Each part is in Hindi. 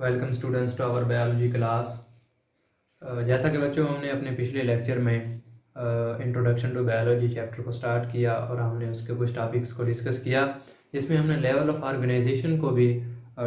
Welcome students to our biology class. जैसा कि बच्चों हमने अपने पिछले लेक्चर में इंट्रोडक्शन टू बायोलॉजी चैप्टर को स्टार्ट किया और हमने उसके कुछ टॉपिक्स को डिस्कस किया। इसमें हमने लेवल ऑफ ऑर्गेनाइजेशन को भी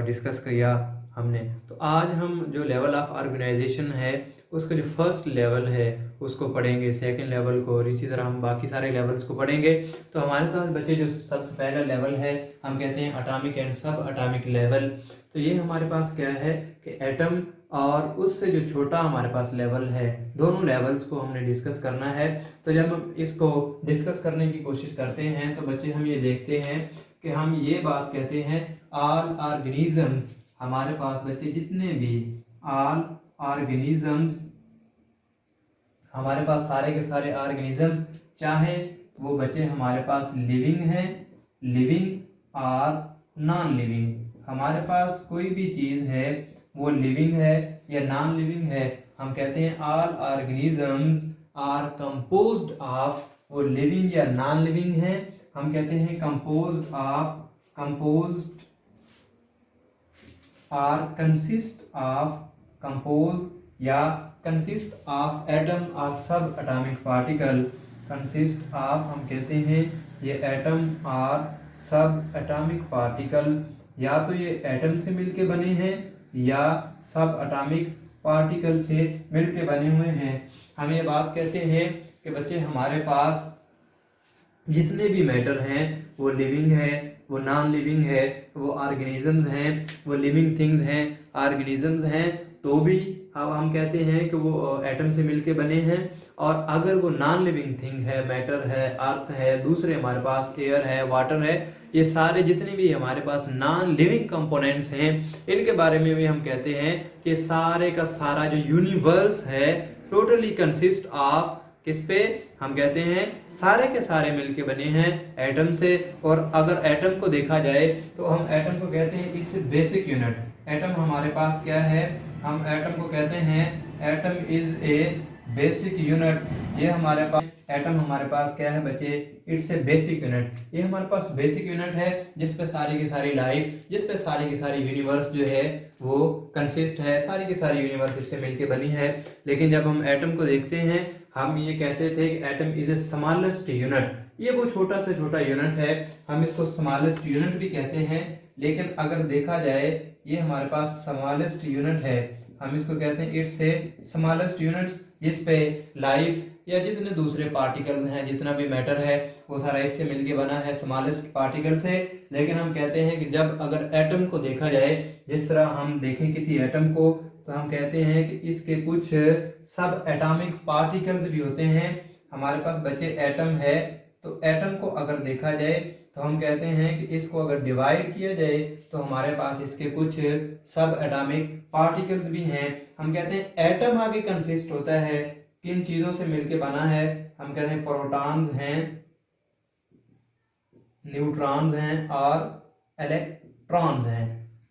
डिस्कस किया हमने। तो आज हम जो लेवल ऑफ ऑर्गेनाइजेशन है उसका जो फर्स्ट लेवल है उसको पढ़ेंगे, सेकंड लेवल को, और इसी तरह हम बाकी सारे लेवल्स को पढ़ेंगे। तो हमारे पास बच्चे जो सबसे पहला लेवल है हम कहते हैं एटॉमिक एंड सब एटॉमिक लेवल। तो ये हमारे पास क्या है कि एटम और उससे जो छोटा हमारे पास लेवल है, दोनों लेवल्स को हमने डिस्कस करना है। तो जब हम इसको डिस्कस करने की कोशिश करते हैं तो बच्चे हम ये देखते हैं कि हम ये बात कहते हैं ऑल ऑर्गेनिजम्स, हमारे पास बच्चे जितने भी ऑल ऑर्गेनिजम्स, हमारे पास सारे के सारे ऑर्गेनिजम्स, चाहे वो बच्चे हमारे पास लिविंग हैं, लिविंग और नॉन लिविंग, हमारे पास कोई भी चीज है वो लिविंग है या नॉन लिविंग है, हम कहते हैं all organisms are composed of, वो लिविंग या नॉन लिविंग है, हम कहते हैं कंपोज्ड आर कंपोज या कंसिस्ट ऑफ एटम और सब एटॉमिक पार्टिकल, कंसिस्ट ऑफ हम कहते हैं ये एटम और सब एटॉमिक पार्टिकल, या तो ये एटम से मिलके बने हैं या सब एटॉमिक पार्टिकल से मिलके बने हुए हैं। हम ये बात कहते हैं कि बच्चे हमारे पास जितने भी मैटर हैं वो लिविंग है, वो नॉन लिविंग है, वो ऑर्गेनिजम्स हैं, वो लिविंग थिंग्स हैं, ऑर्गेनिजम्स हैं, तो भी हम कहते हैं कि वो एटम से मिलके बने हैं। और अगर वो नॉन लिविंग थिंग है, मैटर है, अर्थ है, दूसरे हमारे पास एयर है, वाटर है, ये सारे जितने भी हमारे पास नॉन लिविंग कंपोनेंट्स हैं, इनके बारे में भी हम कहते हैं कि सारे का सारा जो यूनिवर्स है टोटली कंसिस्ट ऑफ किस पे, हम कहते हैं सारे के सारे मिलके बने हैं एटम से। और अगर एटम को देखा जाए तो हम एटम को कहते हैं इस बेसिक यूनिट। एटम हमारे पास क्या है, हम एटम को कहते हैं atom is a basic unit. ये हमारे पास एटम हमारे पास क्या है बच्चे, इट्स ए बेसिक यूनिट। ये हमारे पास बेसिक यूनिट है जिस पे सारी की सारी लाइफ, जिस पे सारी की सारी यूनिवर्स जो है वो कंसिस्ट है, सारी की सारी यूनिवर्स इससे मिलके बनी है। लेकिन जब हम एटम को देखते हैं हम ये कहते थे कि atom is a smallest unit, ये वो छोटा से छोटा यूनिट है, हम इसको स्मॉलेस्ट यूनिट भी कहते हैं। लेकिन अगर देखा जाए ये हमारे पास स्मॉलेस्ट यूनिट है, हम इसको कहते हैं इट्स ए स्मॉलेस्ट यूनिट्स, जिस पे लाइफ या जितने दूसरे पार्टिकल्स हैं, जितना भी मैटर है वो सारा इससे मिलके बना है, स्मॉलेस्ट पार्टिकल से। लेकिन हम कहते हैं कि जब अगर एटम को देखा जाए, जिस तरह हम देखें किसी एटम को, तो हम कहते हैं कि इसके कुछ सब एटॉमिक पार्टिकल्स भी होते हैं। हमारे पास बच्चे एटम है, तो एटम को अगर देखा जाए तो हम कहते हैं कि इसको अगर डिवाइड किया जाए तो हमारे पास इसके कुछ सब एटॉमिक पार्टिकल्स भी हैं। हम कहते हैं एटम आगे कंसिस्ट होता है किन चीजों से मिलके बना है, हम कहते हैं प्रोटॉन्स हैं, न्यूट्रॉन्स हैं और इलेक्ट्रॉन्स हैं।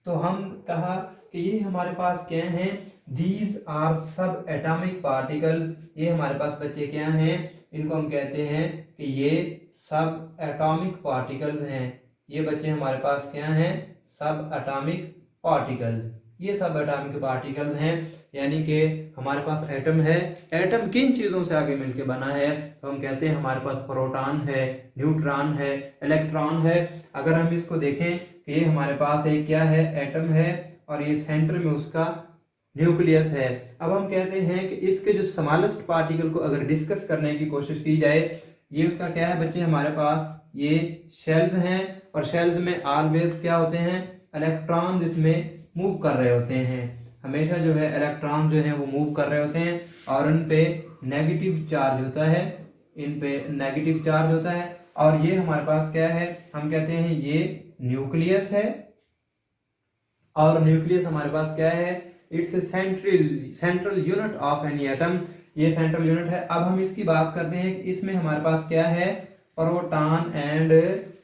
तो हम कहा कि ये हमारे पास क्या हैं, दीज आर सब एटॉमिक पार्टिकल्स। ये हमारे पास बच्चे क्या हैं, इनको हम कहते हैं कि ये सब एटॉमिक पार्टिकल्स हैं। ये बच्चे हमारे पास क्या हैं, सब एटॉमिक पार्टिकल्स। ये सब एटॉमिक पार्टिकल्स हैं, यानी कि हमारे पास एटम है, एटम किन चीजों से आगे मिलके बना है, तो हम कहते हैं हमारे पास प्रोटॉन है, न्यूट्रॉन है, इलेक्ट्रॉन है। अगर हम इसको देखें कि ये हमारे पास एक क्या है, एटम है, और ये सेंटर में उसका न्यूक्लियस है। अब हम कहते हैं कि इसके जो स्मॉलेस्ट पार्टिकल को अगर डिस्कस करने की कोशिश की जाए, ये उसका क्या है बच्चे, हमारे पास ये शेल्स हैं, और शेल्स में ऑलवेज क्या होते हैं, इलेक्ट्रॉन इसमें मूव कर रहे होते हैं, हमेशा जो है इलेक्ट्रॉन जो है वो मूव कर रहे होते हैं, और उन पे नेगेटिव चार्ज होता है, इन पे नेगेटिव चार्ज होता है। और ये हमारे पास क्या है, हम कहते हैं ये न्यूक्लियस है, और न्यूक्लियस हमारे पास क्या है, it's a central unit of any atom, ये सेंट्रल यूनिट है। अब हम इसकी बात करते हैं कि इसमें हमारे पास क्या है, प्रोटॉन एंड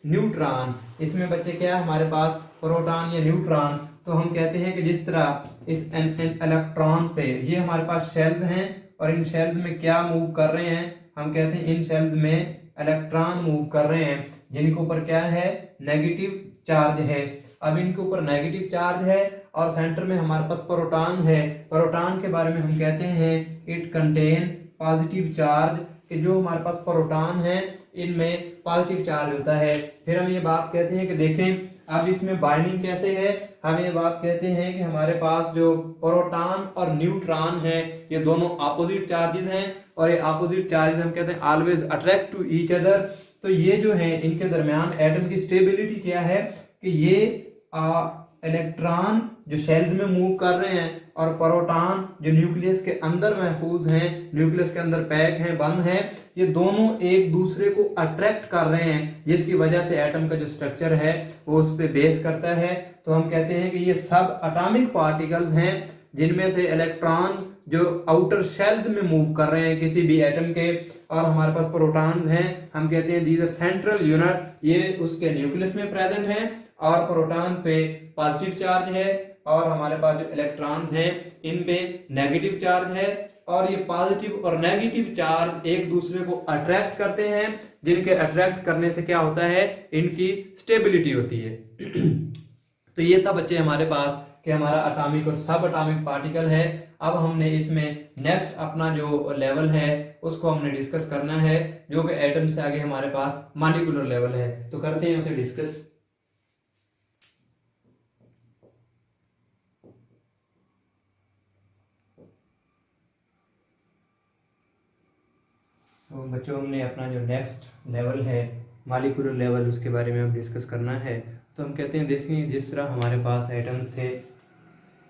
न्यूट्रॉन। इसमें बच्चे क्या है हमारे पास, प्रोटॉन या न्यूट्रॉन। तो हम कहते हैं कि जिस तरह इस इलेक्ट्रॉन पे ये हमारे पास शेल्स हैं, और इन शेल्स में क्या मूव कर रहे हैं, हम कहते हैं इन शेल्स में इलेक्ट्रॉन मूव कर रहे हैं, जिनके ऊपर क्या है, नेगेटिव चार्ज है। अब इनके ऊपर नेगेटिव चार्ज है और सेंटर में हमारे पास प्रोटॉन है। प्रोटॉन के बारे में हम कहते हैं इट कंटेन पॉजिटिव चार्ज, कि जो हमारे पास प्रोटॉन है इनमें पॉजिटिव चार्ज होता है। फिर हम ये बात कहते हैं कि देखें अब इसमें बाइंडिंग कैसे है। हम ये बात कहते हैं कि हमारे पास जो प्रोटॉन और न्यूट्रॉन है ये दोनों अपोजिट चार्जेस हैं, और ये अपोजिट चार्जेस हम कहते हैं always attract to each other. तो ये जो है इनके दरमियान एटम की स्टेबिलिटी क्या है कि ये इलेक्ट्रॉन जो शेल्स में मूव कर रहे हैं और प्रोटॉन जो न्यूक्लियस के अंदर महफूज हैं, न्यूक्लियस के अंदर पैक हैं, बंद हैं, ये दोनों एक दूसरे को अट्रैक्ट कर रहे हैं, जिसकी वजह से एटम का जो स्ट्रक्चर है वो उस पर बेस करता है। तो हम कहते हैं कि ये सब एटॉमिक पार्टिकल्स हैं जिनमें से इलेक्ट्रॉन्स जो आउटर शेल्स में मूव कर रहे हैं किसी भी एटम के, और हमारे पास प्रोटॉन्स हैं, हम कहते हैं दीज आर सेंट्रल यूनिट, ये उसके न्यूक्लियस में प्रेजेंट हैं, और प्रोटॉन पे पॉजिटिव चार्ज है और हमारे पास जो इलेक्ट्रॉन्स हैं इन पे नेगेटिव चार्ज है, और ये पॉजिटिव और नेगेटिव चार्ज एक दूसरे को अट्रैक्ट करते हैं, जिनके अट्रैक्ट करने से क्या होता है, इनकी स्टेबिलिटी होती है। तो ये था बच्चे हमारे पास कि हमारा एटॉमिक और सब एटॉमिक पार्टिकल है। अब हमने इसमें नेक्स्ट अपना जो लेवल है उसको हमने डिस्कस करना है, जो कि एटम से आगे हमारे पास मॉलिक्यूलर लेवल है। तो करते हैं उसे डिस्कस। तो बच्चों हमने अपना जो नेक्स्ट लेवल है मॉलिक्यूलर लेवल उसके बारे में अब डिस्कस करना है। तो हम कहते हैं देखें जिस तरह हमारे पास एटम्स थे,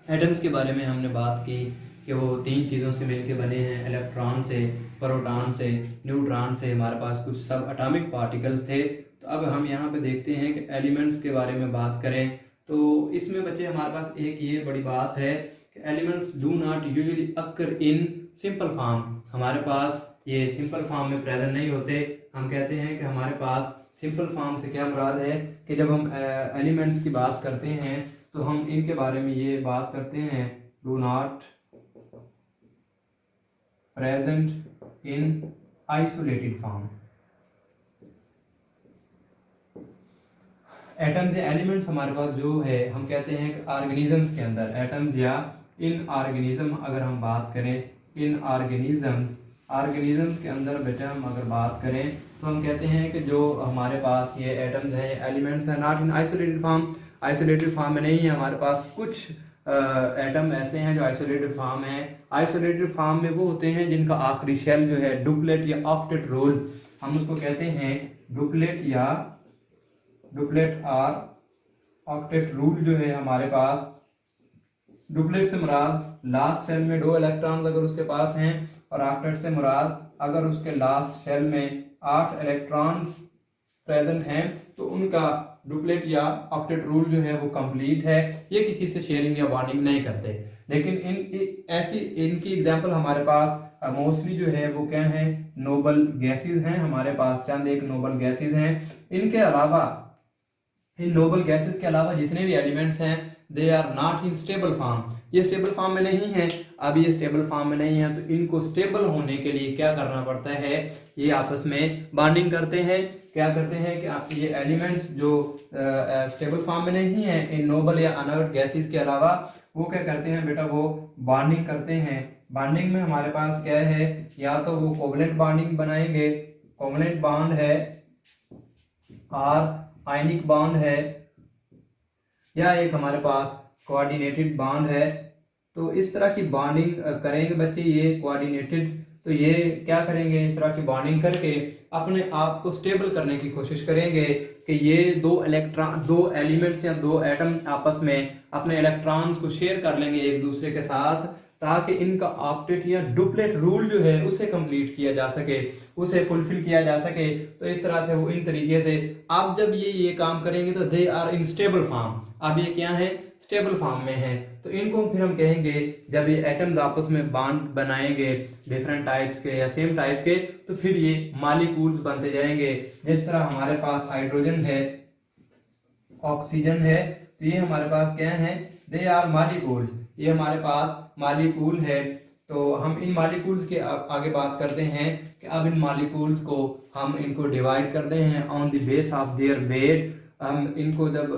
एटम्स के बारे में हमने बात की कि वो तीन चीज़ों से मिलकर बने हैं, इलेक्ट्रॉन से, प्रोटॉन से, न्यूट्रॉन से। हमारे पास कुछ सब एटॉमिक पार्टिकल्स थे। तो अब हम यहाँ पे देखते हैं कि एलिमेंट्स के बारे में बात करें तो इसमें बच्चे हमारे पास एक ये बड़ी बात है कि elements do not usually occur in simple form. हमारे पास ये सिंपल फॉर्म में प्रेजेंट नहीं होते। हम कहते हैं कि हमारे पास सिंपल फॉर्म से क्या मुराद है कि जब हम एलिमेंट्स की बात करते हैं तो हम इनके बारे में ये बात करते हैं do not present in isolated form. Atoms या एलिमेंट्स हमारे पास जो है हम कहते हैं कि ऑर्गेनिजम्स के अंदर, एटम्स या इन ऑर्गेनिज्म अगर हम बात करें, इन ऑर्गेनिजम्स के अंदर बेटा हम अगर बात करें तो हम कहते हैं कि जो हमारे पास ये एटम्स हैं, एलिमेंट्स हैं, not in isolated form, isolated form में नहीं है। हमारे पास कुछ एटम ऐसे हैं जो आइसोलेटेड फॉर्म है। आइसोलेटेड फॉर्म में वो होते हैं जिनका आखिरी शेल जो है डुप्लेट या ऑक्टेट रूल, हम उसको कहते हैं डुप्लेट और ऑक्टेट रूल जो है हमारे पास। डुप्लेट से मुराद लास्ट शेल में 2 इलेक्ट्रॉन्स अगर उसके पास हैं, और ऑक्टेट से मुराद अगर उसके लास्ट शेल में 8 इलेक्ट्रॉन्स प्रेजेंट हैं तो उनका डुप्लेट या ऑक्टेट रूल जो है वो कंप्लीट है। ये किसी से शेयरिंग या बॉन्डिंग नहीं करते। लेकिन इनकी एग्जांपल हमारे पास मोस्टली जो है वो क्या है, नोबल गैसेस हैं। हमारे पास चंद एक नोबल गैसेस हैं। इनके अलावा, इन नोबल गैसेस के अलावा जितने भी एलिमेंट्स हैं they are not in stable form, ये स्टेबल फॉर्म में नहीं है। अब ये स्टेबल फॉर्म में नहीं है तो इनको स्टेबल होने के लिए क्या करना पड़ता है, ये आपस में बॉन्डिंग करते हैं। क्या करते हैं कि आपके ये एलिमेंट्स जो स्टेबल फॉर्म में नहीं है, इन नोबल या अनर्ट गैसेस के अलावा, वो क्या करते हैं बेटा, वो बॉन्डिंग करते हैं। बॉन्डिंग में हमारे पास क्या है, या तो वो कोवलेंट बॉन्डिंग बनाएंगे, कोवलेंट बॉन्ड है, और आयनिक बॉन्ड है, या एक हमारे पास कोऑर्डिनेटेड बॉन्ड है। तो इस तरह की बॉन्डिंग करेंगे बच्चे, ये कोऑर्डिनेटेड। तो ये क्या करेंगे, इस तरह की बॉन्डिंग करके अपने आप को स्टेबल करने की कोशिश करेंगे कि ये 2 एलिमेंट्स या 2 एटम आपस में अपने इलेक्ट्रॉन्स को शेयर कर लेंगे एक दूसरे के साथ, ताकि इनका ऑक्टेट या डुप्लेट रूल जो है उसे कंप्लीट किया जा सके, उसे फुलफिल किया जा सके। तो इस तरह से वो इन तरीके से अब जब ये काम करेंगे तो they are in stable form. अब ये क्या है, स्टेबल फॉर्म में है। तो इनको फिर हम कहेंगे जब ये एटम्स आपस में बॉन्ड बनाएंगे डिफरेंट टाइप्स के या सेम टाइप के, तो फिर ये मॉलिक्यूल्स बनते जाएंगे। जिस तरह हमारे पास हाइड्रोजन है, ऑक्सीजन है, तो ये हमारे पास क्या है, दे आर मॉलिक्यूल्स, ये हमारे पास मॉलिक्यूल है। तो हम इन मॉलिक्यूल्स के आगे बात करते हैं कि अब इन मॉलिक्यूल्स को हम इनको डिवाइड करते हैं on the base of their weight. हम इनको जब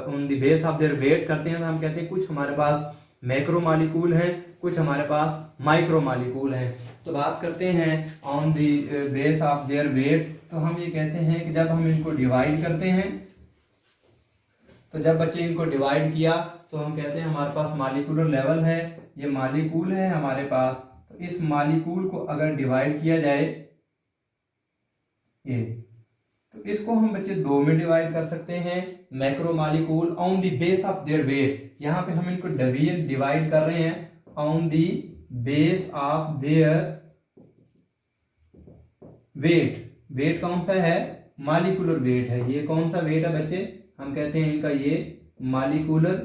on the base of their weight करते हैं तो हम कहते हैं कुछ हमारे पास मैक्रो मॉलिक्यूल हैं, कुछ हमारे पास माइक्रो मॉलिक्यूल हैं। तो बात करते हैं on the base of their weight, तो हम ये कहते हैं कि जब हम इनको डिवाइड करते हैं, तो जब बच्चे इनको डिवाइड किया तो हम कहते हैं हमारे पास मॉलिक्यूलर लेवल है, ये मॉलिक्यूल है हमारे पास, तो इस मॉलिक्यूल को अगर डिवाइड किया जाए ये, तो इसको हम बच्चे दो में डिवाइड कर सकते हैं, macro molecule on the base of their weight. यहाँ पे हम इनको डिवाइड कर रहे हैं on the base of their weight. Weight कौन सा है? मॉलिक्यूलर वेट है। ये कौन सा वेट है बच्चे? हम कहते हैं इनका ये मॉलिक्यूलर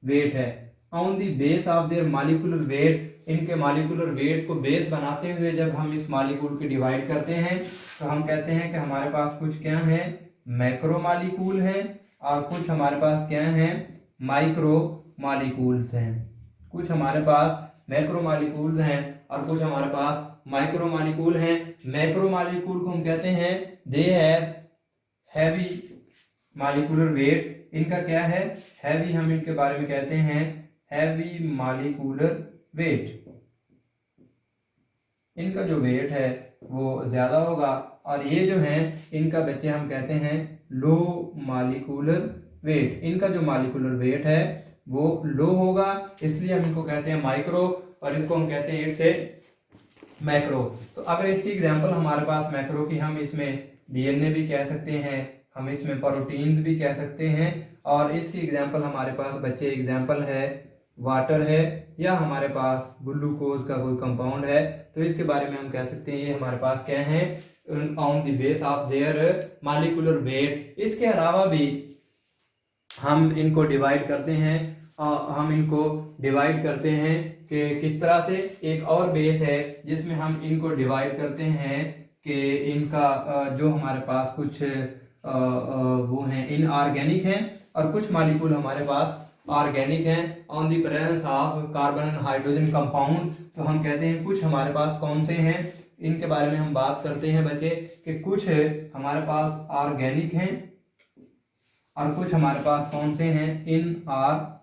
वेट है। On the base of there molecular weight, इनके मॉलिक्यूलर वेट को बेस बनाते हुए जब हम इस मॉलिक्यूल को डिवाइड करते हैं तो हम कहते हैं कि हमारे पास कुछ क्या है, मैक्रो मॉलिक्यूल है, और कुछ हमारे पास क्या है, माइक्रो मॉलिक्यूल्स हैं। कुछ हमारे पास मैक्रो मॉलिक्यूल्स हैं और कुछ हमारे पास माइक्रो मॉलिक्यूल हैं। मैक्रो मॉलिक्यूल को हम कहते हैं they have heavy molecular weight. इनका क्या है? हैवी। हम इनके बारे में कहते हैं हैवी मॉलिक्यूलर वेट। इनका जो वेट है वो ज्यादा होगा, और ये जो है इनका बच्चे हम कहते हैं लो मॉलिक्यूलर वेट। इनका जो मॉलिक्यूलर वेट है वो लो होगा, इसलिए हम इनको कहते हैं माइक्रो, और इसको हम कहते हैं इट्स ए मैक्रो। तो अगर इसकी एग्जांपल हमारे पास मैक्रो की, हम इसमें डीएनए भी कह सकते हैं, हम इसमें प्रोटीन्स भी कह सकते हैं, और इसकी एग्जांपल हमारे पास बच्चे एग्जांपल है वाटर है, या हमारे पास ग्लूकोज का कोई कंपाउंड है, तो इसके बारे में हम कह सकते हैं ये हमारे पास क्या है, on the base of there molecular weight. इसके अलावा भी हम इनको डिवाइड करते हैं, हम इनको डिवाइड करते हैं कि किस तरह से। एक और बेस है जिसमें हम इनको डिवाइड करते हैं कि इनका जो हमारे पास कुछ वो हैं इनऑर्गेनिक हैं, और कुछ मॉलिक्यूल हमारे पास ऑर्गेनिक हैं। On the presence of carbon and hydrogen compound, तो हम कहते हैं कुछ हमारे पास कौन से हैं, इनके बारे में हम बात करते हैं बच्चे कि कुछ हमारे पास ऑर्गेनिक हैं और कुछ हमारे पास कौन से हैं, इनऑर्गेनिक।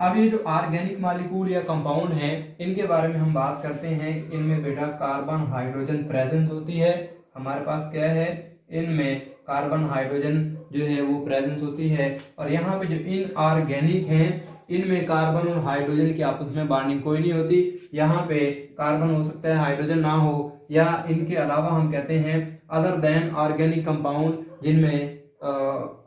अब ये जो ऑर्गेनिक मॉलिक्यूल या कंपाउंड हैं, इनके बारे में हम बात करते हैं कि इनमें बेटा कार्बन हाइड्रोजन प्रेजेंस होती है। हमारे पास क्या है, इनमें कार्बन हाइड्रोजन जो है वो प्रेजेंस होती है, और यहाँ पे जो इनऑर्गेनिक हैं इनमें कार्बन और हाइड्रोजन की आपस में बॉन्डिंग कोई नहीं होती। यहाँ पे कार्बन हो सकता है, हाइड्रोजन ना हो, या इनके अलावा हम कहते हैं अदर देन ऑर्गेनिक कंपाउंड, जिनमें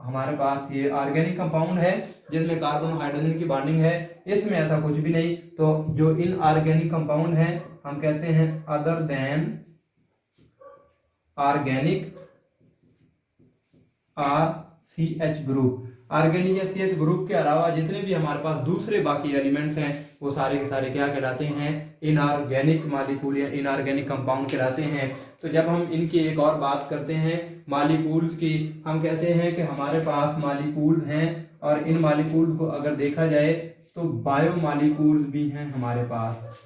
हमारे पास ये ऑर्गेनिक कंपाउंड है जिसमें कार्बन और हाइड्रोजन की बॉन्डिंग है, इसमें ऐसा कुछ भी नहीं। तो जो इनऑर्गेनिक कंपाउंड है हम कहते हैं other than organic RCH group. Organic या CH ग्रुप के अलावा जितने भी हमारे पास दूसरे बाकी एलिमेंट्स हैं वो सारे के सारे क्या कहलाते हैं, इनऑर्गेनिक मॉलिक्यूल या इनऑर्गेनिक कंपाउंड कहलाते हैं। तो जब हम इनकी एक और बात करते हैं मॉलिक्यूल्स की, हम कहते हैं कि हमारे पास मॉलिक्यूल्स हैं, और इन मॉलिक्यूल्स को अगर देखा जाए तो बायो मॉलिक्यूल्स भी हैं हमारे पास।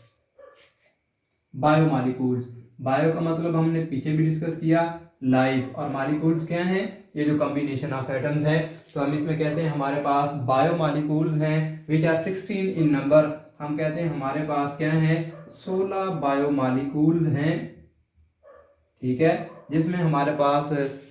बायो मॉलिक्यूल्स, बायो का मतलब हमने पीछे भी डिस्कस किया, लाइफ, और मॉलिक्यूल्स क्या हैं, ये जो कॉम्बिनेशन ऑफ एटम्स है। तो हम इसमें कहते हैं हमारे पास बायो मॉलिक्यूल्स हैं विच आर 16 इन नंबर। हम कहते हैं हमारे पास क्या है, 16 बायो मॉलिक्यूल्स हैं, ठीक है, जिसमें हमारे पास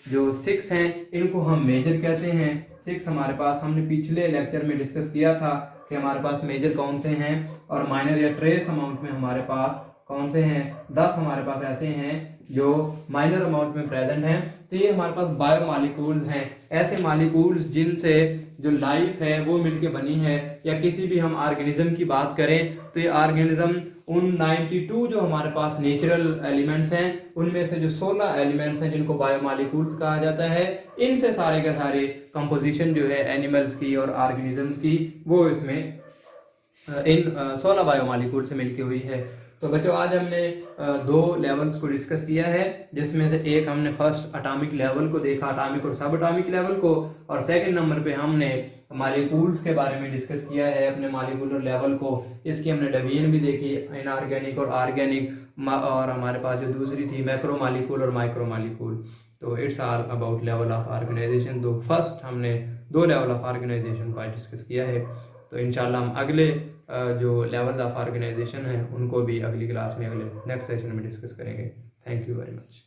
जो 6 हैं इनको हम मेजर कहते हैं। 6 हमारे पास हमने पिछले लेक्चर में डिस्कस किया था कि हमारे पास मेजर कौन से हैं, और माइनर या ट्रेस अमाउंट में हमारे पास कौन से हैं, 10 हमारे पास ऐसे हैं जो माइनर अमाउंट में प्रेजेंट हैं। तो ये हमारे पास बायो मॉलिक्यूल्स हैं, ऐसे मॉलिक्यूल्स जिनसे जो लाइफ है वो मिलके बनी है। या किसी भी हम ऑर्गेनिज्म की बात करें तो ये ऑर्गेनिज्म उन 92 जो हमारे पास नेचुरल एलिमेंट्स हैं उनमें से जो 16 एलिमेंट्स हैं जिनको बायो मॉलिक्यूल्स कहा जाता है, इनसे सारे के सारे कंपोजिशन जो है एनिमल्स की और ऑर्गेनिजम्स की वो इसमें इन 16 बायो मॉलिक्यूल से मिलके हुई है। तो बच्चों आज हमने 2 लेवल्स को डिस्कस किया है, जिसमें से एक हमने फर्स्ट एटॉमिक लेवल को देखा, एटॉमिक और सब एटॉमिक लेवल को, और सेकंड नंबर पे हमने मॉलिक्यूल्स के बारे में डिस्कस किया है अपने मॉलिक्यूलर लेवल को। इसकी हमने डिवीजन भी देखी, इनऑर्गेनिक और ऑर्गेनिक, और हमारे पास जो दूसरी थी मैक्रो मॉलिक्यूल और माइक्रो मॉलिक्यूल। तो it's all about level of organization. तो फर्स्ट हमने 2 लेवल ऑफ ऑर्गेनाइजेशन को डिस्कस किया है। तो इंशाल्लाह हम अगले जो लेवल ऑफ ऑर्गेनाइजेशन है उनको भी अगली क्लास में, अगले नेक्स्ट सेशन में डिस्कस करेंगे। Thank you very much.